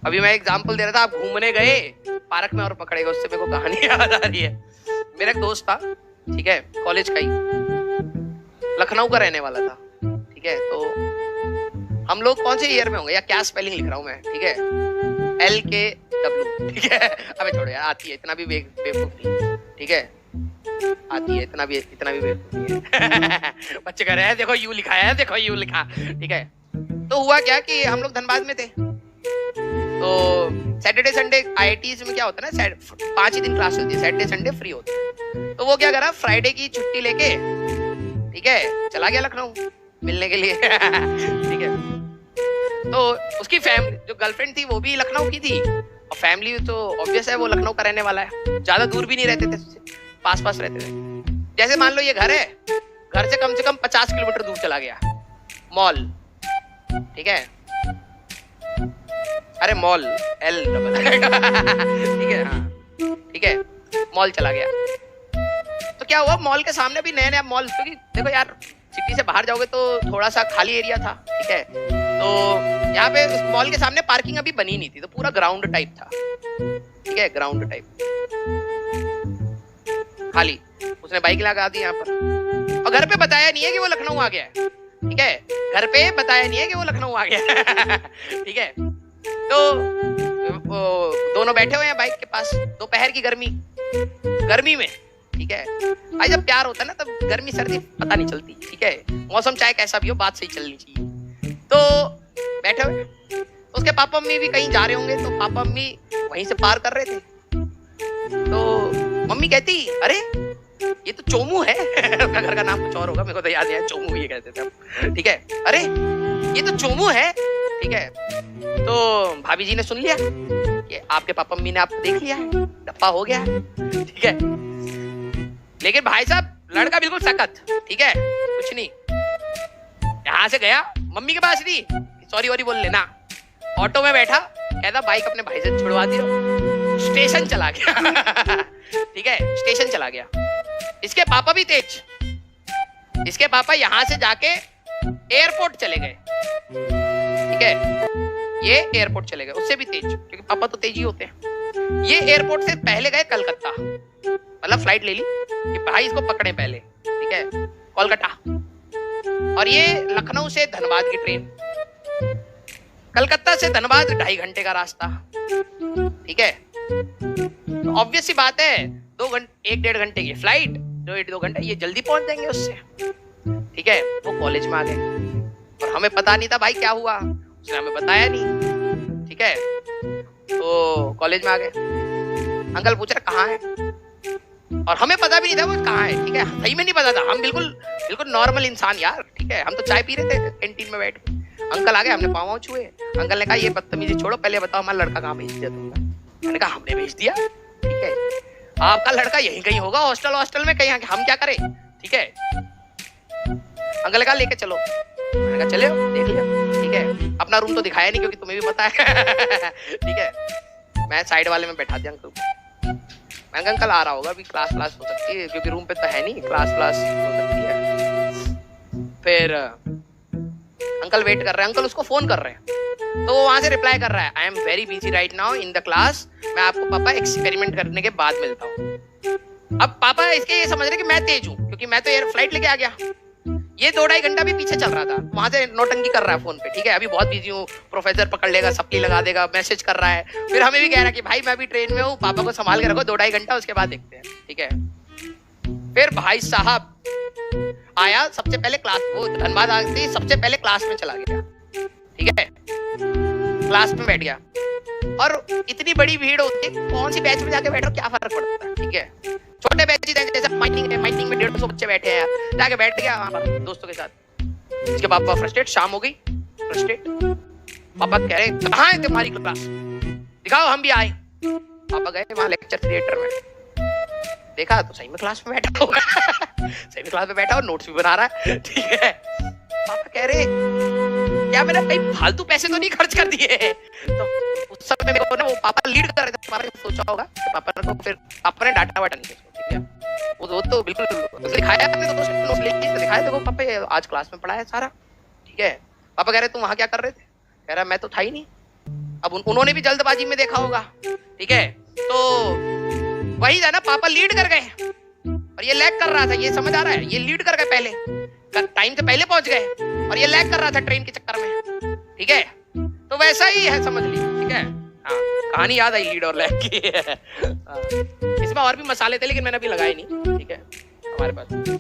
अभी मैं एग्जांपल दे रहा था, आप घूमने गए पार्क में और पकड़े गए, उससे मेरे को कहानी याद आ रही है। मेरा एक दोस्त था, ठीक है, कॉलेज का ही, लखनऊ का रहने वाला था, ठीक है। तो हम लोग कौन से ईयर में होंगे, या क्या स्पेलिंग लिख रहा हूँ मैं, ठीक है, LKW, ठीक है। अबे छोड़ो यार, आती है, इतना भी बेवकूफ नहीं, ठीक है, आती है, इतना भी बेवकूफ नहीं है। बच्चे कह रहे हैं देखो यू लिखा है, देखो यू लिखा, ठीक है। तो हुआ क्या कि हम लोग धनबाद में थे, तो सैटरडे संडे IITs में क्या होता है ना, 5 ही दिन क्लास होती है, सैटरडे संडे फ्री होते हैं। तो वो क्या करा, फ्राइडे की छुट्टी लेके, ठीक है, चला गया लखनऊ मिलने के लिए। ठीक है। तो उसकी फैमिली, जो गर्लफ्रेंड थी वो भी लखनऊ की थी, और फैमिली तो ऑब्वियस है वो लखनऊ का रहने वाला है, ज्यादा दूर भी नहीं रहते थे, पास पास रहते थे। जैसे मान लो ये घर है, घर से कम 50 किलोमीटर दूर चला गया मॉल, ठीक है, अरे मॉल L ठीक है, हाँ ठीक है, मॉल चला गया। तो क्या हुआ, मॉल के सामने भी नया नया मॉल, क्योंकि देखो यार सिटी से बाहर जाओगे तो थोड़ा सा खाली एरिया था, ठीक है। तो यहाँ पे उस मॉल के सामने पार्किंग अभी बनी नहीं थी, तो पूरा ग्राउंड टाइप था, ठीक है, ग्राउंड टाइप खाली। उसने बाइक लगा दी यहाँ पर, और घर पे बताया नहीं है कि वो लखनऊ आ गया है, ठीक है, घर पे बताया नहीं है कि वो लखनऊ आ गया। ठीक है। तो दोनों बैठे हुए हैं बाइक के पास, दोपहर की गर्मी में, ठीक है। भाई जब प्यार होता है ना तब गर्मी सर्दी पता नहीं चलती, ठीक है, मौसम चाहे कैसा भी हो, बात सही चलनी चाहिए। तो बैठे हुए, उसके पापा मम्मी भी कहीं जा रहे होंगे, तो पापा मम्मी वहीं से पार कर रहे थे। तो मम्मी कहती, अरे ये तो चोमू है। उसका घर का नाम कुछ और होगा, मेरे को तो याद नहीं है, चोमू ये कहते थे हम, ठीक है। अरे ये तो चोमू है, ठीक है। तो भाभी जी ने सुन लिया कि आपके पापा मम्मी ने आपको देख लिया है, डप्पा हो गया, ठीक है। लेकिन भाई साहब लड़का बिल्कुल सकत, ठीक है, कुछ नहीं, यहां से गया मम्मी के पास, नहीं सॉरी वॉरी बोल लेना, ऑटो में बैठा, कहता बाइक अपने भाई से छुड़वा दिया, स्टेशन चला गया। ठीक है, स्टेशन चला गया। इसके पापा भी तेज, इसके पापा यहां से जाके एयरपोर्ट चले गए, ठीक है, ये एयरपोर्ट चले गए, उससे भी तेज, क्योंकि पापा तो तेज ही होते हैं। ये एयरपोर्ट से पहले गए कलकत्ता, मतलब फ्लाइट ले ली कि भाई इसको पकड़े पहले, ठीक है, कोलकाता। और ये लखनऊ से धनबाद की ट्रेन, कलकत्ता से धनबाद 2.5 घंटे का रास्ता, ठीक है। तो ऑब्वियस सी बात है 1-1.5 घंटे की फ्लाइट, जो 1-2 घंटे, ये जल्दी पहुंच जाएंगे उससे, ठीक है। वो कॉलेज में आ गए और हमें पता नहीं था भाई क्या हुआ, उसने हमें बताया नहीं, ठीक है। तो कॉलेज में आ गए, अंकल पूछ रहे कहाँ है, और हमें पता भी नहीं था वो कहाँ है, ठीक है, सही में नहीं पता था। हम बिल्कुल नॉर्मल इंसान यार, ठीक है, हम तो चाय पी रहे थे कैंटीन में बैठ के। अंकल आ गए, हमने पाँव छुए, अंकल ने कहा ये बदतमीजी छोड़ो, पहले बताओ हमारा लड़का कहाँ भेज दिया तुमने। मैंने कहा हमने भेज दिया, ठीक है, आपका लड़का यहीं कहीं होगा, हॉस्टल में कहीं, हम क्या करें, ठीक है। अंकल ने कहा लेके चलो, मैंने कहा चले देख लिया, ठीक है। अपना रूम तो दिखाया नहीं क्योंकि तुम्हें भी पता है। ठीक है, मैं साइड वाले में बैठा दिया अंकल को, मैंने कहा अंकल आ रहा होगा, अभी क्लास हो सकती है, क्योंकि रूम पे तो है नहीं, क्लास हो सकती है। फिर अंकल वेट कर रहे हैं, अंकल उसको फोन कर रहे हैं, तो वो वहां से रिप्लाई कर रहा है, I am very busy right now in the class, मैं आपको पापा एक्सपेरिमेंट करने के बाद मिलता हूँ। अब पापा इसके ये समझ रहे कि मैं तेज हूँ, क्योंकि मैं तो एयर फ्लाइट लेके आ गया, ये 2-2.5 घंटा भी पीछे चल रहा था, वहां से नौटंकी कर रहा है फोन पे, ठीक है, अभी बहुत बिजी हूँ, प्रोफेसर पकड़ लेगा, सप्ली लगा देगा, मैसेज कर रहा है। फिर हमें भी कह रहा है कि भाई मैं भी ट्रेन में हूँ, पापा को संभाल के रखो 2-2.5 घंटा, उसके बाद देखते हैं, ठीक है। फिर भाई साहब आया, सबसे पहले क्लास, वो धनबाद आते सबसे पहले क्लास में चला गया, ठीक है, क्लास में बैठ गया। और इतनी बड़ी भीड़ होती है, कौन सी बैच में जाके बैठो क्या फर्क पड़ता है, ठीक है। छोटे बैच जैसे माइनिंग है, माइनिंग में 150 बच्चे बैठे हैं, जाके बैठ गया वहां पर दोस्तों के साथ। इसके पापा फ्रस्ट्रेट, शाम हो गई, फ्रस्ट्रेट, पापा कह रहे कहाँ है तुम्हारी क्लास, दिखाओ हम भी आए। पापा गए वहां लेक्चर थिएटर में, देखा तो सही में क्लास में बैठा हुआ सही में क्लास में बैठा और नोट्स भी बना रहा है, ठीक है। पापा कह रहे क्या मैंने कहीं फालतू पैसे तो नहीं खर्च कर दिए। तो उस समय मेरे को ना वो पापा लीड कर रहे थे, पापा ने सोचा होगा, पापा ने फिर पापा ने डाटा वाटा नहीं किया, ठीक है। वो तो बिल्कुल दिखाया अपने दोस्त ने, नोट्स लेके दिखाया, देखो पापा आज क्लास में पढ़ा है सारा, ठीक है। पापा कह रहे तुम वहां क्या कर रहे थे, कह रहा मैं तो था ही नहीं, अब उन्होंने भी जल्दबाजी में देखा होगा, ठीक है। तो वही था ना, पापा लीड कर गए और ये लैग कर रहा था, ये समझ आ रहा है, ये लीड कर गए पहले, टाइम से पहले पहुंच गए और ये लैग कर रहा था ट्रेन के चक्कर में, ठीक है। तो वैसा ही है, समझ लीजिए, ठीक है। हाँ, कहानी याद आई लीड और लैग की। हाँ, इसमें और भी मसाले थे लेकिन मैंने अभी लगाए नहीं, ठीक है, हमारे पास।